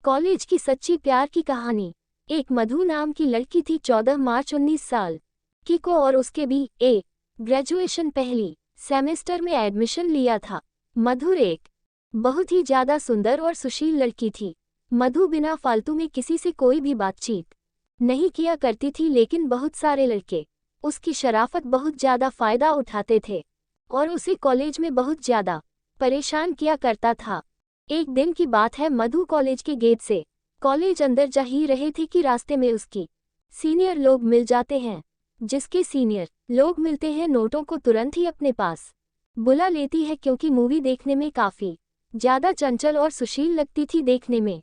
College की सच्ची प्यार की कहानी। एक मधु नाम की लड़की थी 14 मार्च 19 साल की को और उसके BA ग्रेजुएशन पहली सेमेस्टर में एडमिशन लिया था। मधु एक बहुत ही ज्यादा सुंदर और सुशील लड़की थी। मधु बिना फालतू में किसी से कोई भी बातचीत नहीं किया करती थी, लेकिन बहुत सारे लड़के उसकी शराफत बहुत ज्यादा फायदा उठाते थे और उसे कॉलेज में बहुत ज्यादा परेशान किया करता था। एक दिन की बात है, मधु कॉलेज के गेट से कॉलेज अंदर जा ही रहे थे कि रास्ते में उसकी सीनियर लोग मिल जाते हैं। जिसके सीनियर लोग मिलते हैं नोटों को तुरंत ही अपने पास बुला लेती है, क्योंकि मूवी देखने में काफी ज्यादा चंचल और सुशील लगती थी देखने में।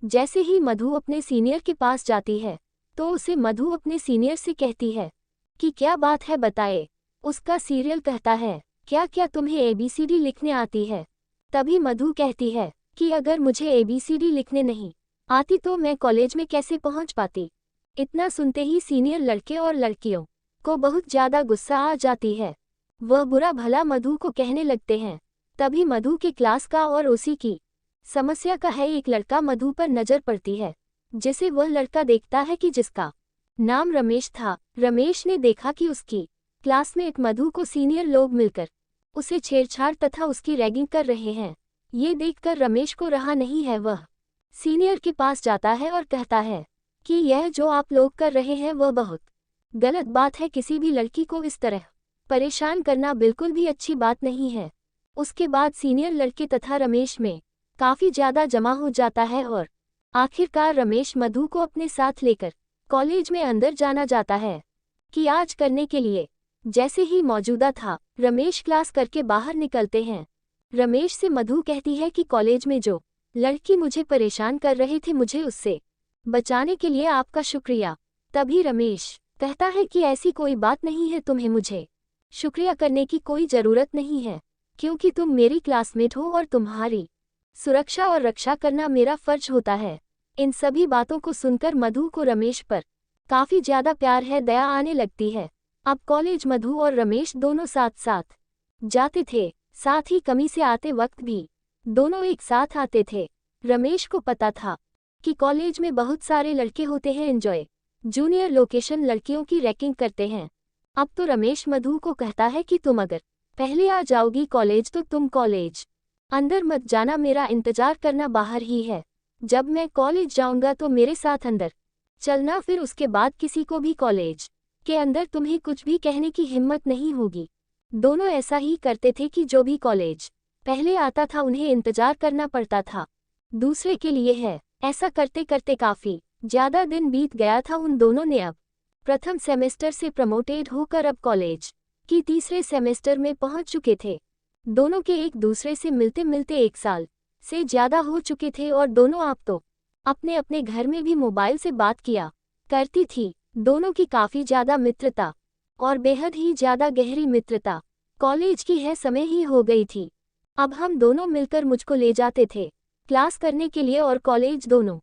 जैसे ही मधु अपने सीनियर के पास जाती है तो उसे मधु अपने सीनियर से कहती है कि क्या बात है बताए। उसका सीरियल कहता है, क्या क्या तुम्हें ABCD लिखने आती है? तभी मधु कहती है कि अगर मुझे ABCD लिखने नहीं आती तो मैं कॉलेज में कैसे पहुंच पाती। इतना सुनते ही सीनियर लड़के और लड़कियों को बहुत ज्यादा गुस्सा आ जाती है। वह बुरा भला मधु को कहने लगते हैं। तभी मधु के क्लास का और उसी की समस्या का है एक लड़का मधु पर नजर पड़ती है, जिसे वह लड़का देखता है कि जिसका नाम रमेश था। रमेश ने देखा कि उसकी क्लासमेट मधु को सीनियर लोग मिलकर उसे छेड़छाड़ तथा उसकी रैगिंग कर रहे हैं। ये देखकर रमेश को रहा नहीं है, वह सीनियर के पास जाता है और कहता है कि यह जो आप लोग कर रहे हैं वह बहुत गलत बात है। किसी भी लड़की को इस तरह परेशान करना बिल्कुल भी अच्छी बात नहीं है। उसके बाद सीनियर लड़के तथा रमेश में काफी ज्यादा जमा हो जाता है और आखिरकार रमेश मधु को अपने साथ लेकर कॉलेज में अंदर जाना जाता है कि आज करने के लिए। जैसे ही मौजूदा था, रमेश क्लास करके बाहर निकलते हैं। रमेश से मधु कहती है कि कॉलेज में जो लड़की मुझे परेशान कर रहे थे, मुझे उससे बचाने के लिए आपका शुक्रिया। तभी रमेश कहता है कि ऐसी कोई बात नहीं है, तुम्हें मुझे शुक्रिया करने की कोई जरूरत नहीं है, क्योंकि तुम मेरी क्लासमेट हो और तुम्हारी सुरक्षा और रक्षा करना मेरा फर्ज होता है। इन सभी बातों को सुनकर मधु को रमेश पर काफी ज्यादा प्यार है, दया आने लगती है। अब कॉलेज मधु और रमेश दोनों साथ साथ जाते थे, साथ ही कमी से आते वक्त भी दोनों एक साथ आते थे। रमेश को पता था कि कॉलेज में बहुत सारे लड़के होते हैं एंजॉय जूनियर लोकेशन लड़कियों की रैगिंग करते हैं। अब तो रमेश मधु को कहता है कि तुम अगर पहले आ जाओगी कॉलेज तो तुम कॉलेज अंदर मत जाना, मेरा इंतजार करना बाहर ही है। जब मैं कॉलेज जाऊंगा तो मेरे साथ अंदर चलना, फिर उसके बाद किसी को भी कॉलेज के अंदर तुम्हें कुछ भी कहने की हिम्मत नहीं होगी। दोनों ऐसा ही करते थे कि जो भी कॉलेज पहले आता था उन्हें इंतजार करना पड़ता था दूसरे के लिए है। ऐसा करते करते काफी ज्यादा दिन बीत गया था। उन दोनों ने अब प्रथम सेमेस्टर से प्रमोटेड होकर अब कॉलेज की तीसरे सेमेस्टर में पहुंच चुके थे। दोनों के एक दूसरे से मिलते मिलते 1 साल से ज्यादा हो चुके थे और दोनों आप तो अपने अपने घर में भी मोबाइल से बात किया करती थी। दोनों की काफी ज्यादा मित्रता और बेहद ही ज्यादा गहरी मित्रता कॉलेज की है समय ही हो गई थी। अब हम दोनों मिलकर मुझको ले जाते थे क्लास करने के लिए और कॉलेज दोनों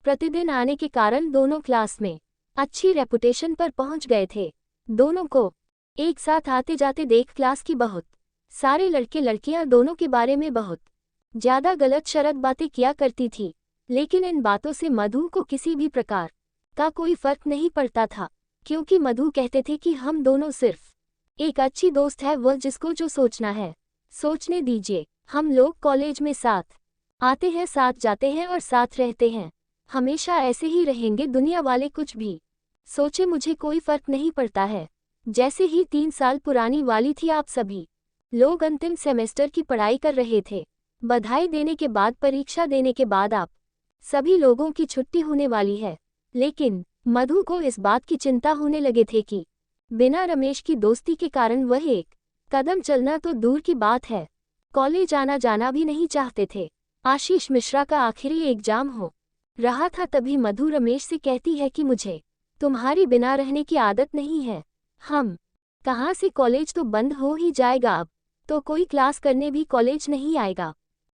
प्रतिदिन आने के कारण दोनों क्लास में अच्छी रेपुटेशन पर पहुंच गए थे। दोनों को एक साथ आते जाते देख क्लास की बहुत सारे लड़के लड़कियां दोनों के बारे में बहुत ज्यादा गलत शरत बातें किया करती थी, लेकिन इन बातों से मधु को किसी भी प्रकार का कोई फर्क नहीं पड़ता था, क्योंकि मधु कहते थे कि हम दोनों सिर्फ एक अच्छी दोस्त है, वह जिसको जो सोचना है सोचने दीजिए। हम लोग कॉलेज में साथ आते हैं, साथ जाते हैं और साथ रहते हैं, हमेशा ऐसे ही रहेंगे। दुनिया वाले कुछ भी सोचे मुझे कोई फर्क नहीं पड़ता है। जैसे ही 3 साल पुरानी वाली थी, आप सभी लोग अंतिम सेमेस्टर की पढ़ाई कर रहे थे। बधाई देने के बाद, परीक्षा देने के बाद आप सभी लोगों की छुट्टी होने वाली है, लेकिन मधु को इस बात की चिंता होने लगे थे कि बिना रमेश की दोस्ती के कारण वह एक कदम चलना तो दूर की बात है, कॉलेज आना जाना भी नहीं चाहते थे। आशीष मिश्रा का आखिरी एग्जाम हो रहा था, तभी मधु रमेश से कहती है कि मुझे तुम्हारी बिना रहने की आदत नहीं है। हम कहाँ से, कॉलेज तो बंद हो ही जाएगा, अब तो कोई क्लास करने भी कॉलेज नहीं आएगा।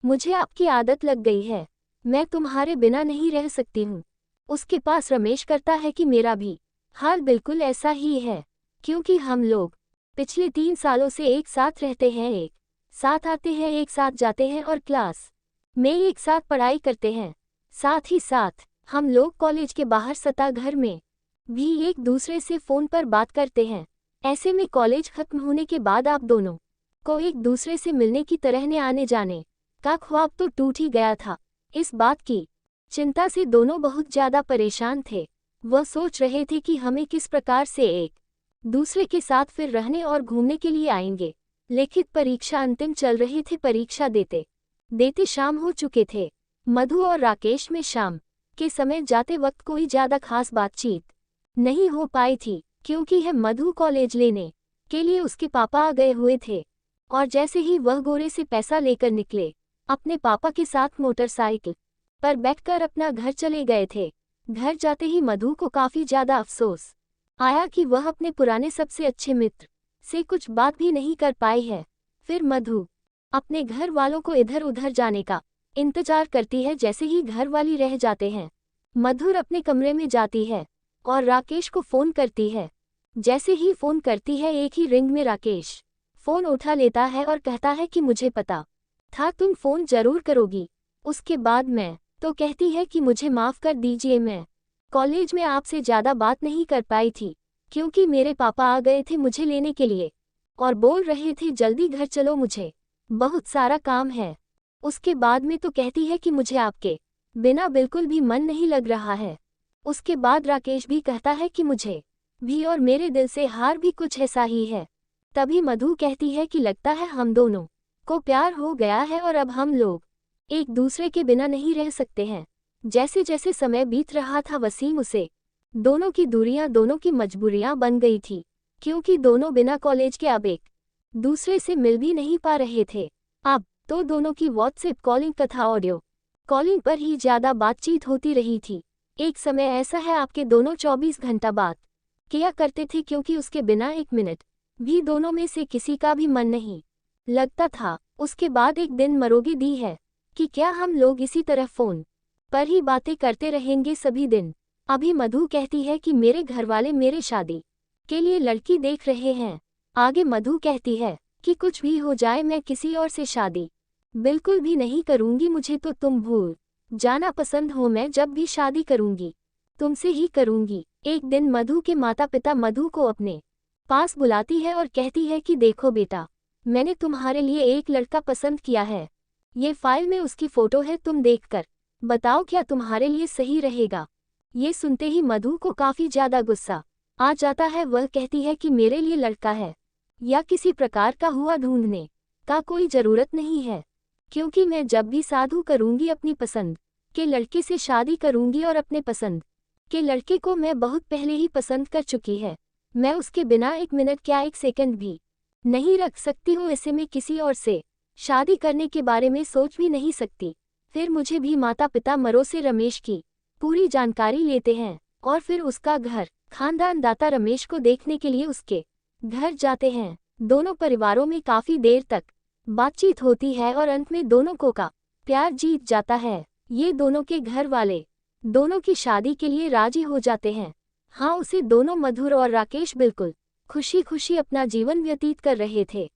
मुझे आपकी आदत लग गई है, मैं तुम्हारे बिना नहीं रह सकती हूँ। उसके पास रमेश करता है कि मेरा भी हाल बिल्कुल ऐसा ही है, क्योंकि हम लोग पिछले 3 सालों से एक साथ रहते हैं, एक साथ आते हैं, एक साथ जाते हैं और क्लास में एक साथ पढ़ाई करते हैं। साथ ही साथ हम लोग कॉलेज के बाहर सता घर में भी एक दूसरे से फोन पर बात करते हैं। ऐसे में कॉलेज खत्म होने के बाद आप दोनों को एक दूसरे से मिलने की तरह ने आने जाने का ख्वाब तो टूट ही गया था। इस बात की चिंता से दोनों बहुत ज्यादा परेशान थे। वह सोच रहे थे कि हमें किस प्रकार से एक दूसरे के साथ फिर रहने और घूमने के लिए आएंगे। लिखित परीक्षा अंतिम चल रहे थे। परीक्षा देते देते शाम हो चुके थे। मधु और राकेश में शाम के समय जाते वक्त कोई ज्यादा खास बातचीत नहीं हो पाई थी, क्योंकि है मधु कॉलेज लेने के लिए उसके पापा आ गए हुए थे। और जैसे ही वह गोरे से पैसा लेकर निकले, अपने पापा के साथ मोटरसाइकिल पर बैठकर अपना घर चले गए थे। घर जाते ही मधु को काफी ज्यादा अफसोस आया कि वह अपने पुराने सबसे अच्छे मित्र से कुछ बात भी नहीं कर पाई है। फिर मधु अपने घर वालों को इधर उधर जाने का इंतजार करती है। जैसे ही घर वाली रह जाते हैं, मधुर अपने कमरे में जाती है और राकेश को फोन करती है। जैसे ही फोन करती है, एक ही रिंग में राकेश फोन उठा लेता है और कहता है कि मुझे पता था तुम फोन जरूर करोगी। उसके बाद मैं तो कहती है कि मुझे माफ कर दीजिए, मैं कॉलेज में आपसे ज्यादा बात नहीं कर पाई थी, क्योंकि मेरे पापा आ गए थे मुझे लेने के लिए और बोल रहे थे जल्दी घर चलो, मुझे बहुत सारा काम है। उसके बाद में तो कहती है कि मुझे आपके बिना बिल्कुल भी मन नहीं लग रहा है। उसके बाद राकेश भी कहता है कि मुझे भी और मेरे दिल से हार भी कुछ ऐसा ही है। तभी मधु कहती है कि लगता है हम दोनों को प्यार हो गया है और अब हम लोग एक दूसरे के बिना नहीं रह सकते हैं। जैसे जैसे समय बीत रहा था, वसीम उसे दोनों की दूरियां, दोनों की मजबूरियां बन गई थी, क्योंकि दोनों बिना कॉलेज के अब एक दूसरे से मिल भी नहीं पा रहे थे। अब तो दोनों की व्हाट्सएप कॉलिंग तथा ऑडियो कॉलिंग पर ही ज्यादा बातचीत होती रही थी। एक समय ऐसा है आपके दोनों 24 घंटा बात किया करते थे, क्योंकि उसके बिना एक मिनट भी दोनों में से किसी का भी मन नहीं लगता था। उसके बाद एक दिन मरोगी दी है कि क्या हम लोग इसी तरह फोन पर ही बातें करते रहेंगे सभी दिन। अभी मधु कहती है कि मेरे घरवाले मेरे शादी के लिए लड़की देख रहे हैं। आगे मधु कहती है कि कुछ भी हो जाए मैं किसी और से शादी बिल्कुल भी नहीं करूंगी, मुझे तो तुम भूल जाना पसंद हो, मैं जब भी शादी करूंगी तुमसे ही करूंगी। एक दिन मधु के माता पिता मधु को अपने पास बुलाती है और कहती है कि देखो बेटा, मैंने तुम्हारे लिए एक लड़का पसंद किया है, ये फाइल में उसकी फोटो है, तुम देखकर बताओ क्या तुम्हारे लिए सही रहेगा। ये सुनते ही मधु को काफी ज्यादा गुस्सा आ जाता है। वह कहती है कि मेरे लिए लड़का है या किसी प्रकार का हुआ ढूंढने का कोई जरूरत नहीं है, क्योंकि मैं जब भी साधु करूंगी अपनी पसंद के लड़के से शादी करूंगी और अपने पसंद के लड़के को मैं बहुत पहले ही पसंद कर चुकी है। मैं उसके बिना एक मिनट क्या एक सेकंड भी नहीं रख सकती हूँ। ऐसे में किसी और से शादी करने के बारे में सोच भी नहीं सकती। फिर मुझे भी माता पिता मरो से रमेश की पूरी जानकारी लेते हैं और फिर उसका घर खानदान दाता रमेश को देखने के लिए उसके घर जाते हैं। दोनों परिवारों में काफी देर तक बातचीत होती है और अंत में दोनों को का प्यार जीत जाता है। ये दोनों के घर वाले दोनों की शादी के लिए राजी हो जाते हैं। हाँ, उसे दोनों मधुर और राकेश बिल्कुल खुशी खुशी अपना जीवन व्यतीत कर रहे थे।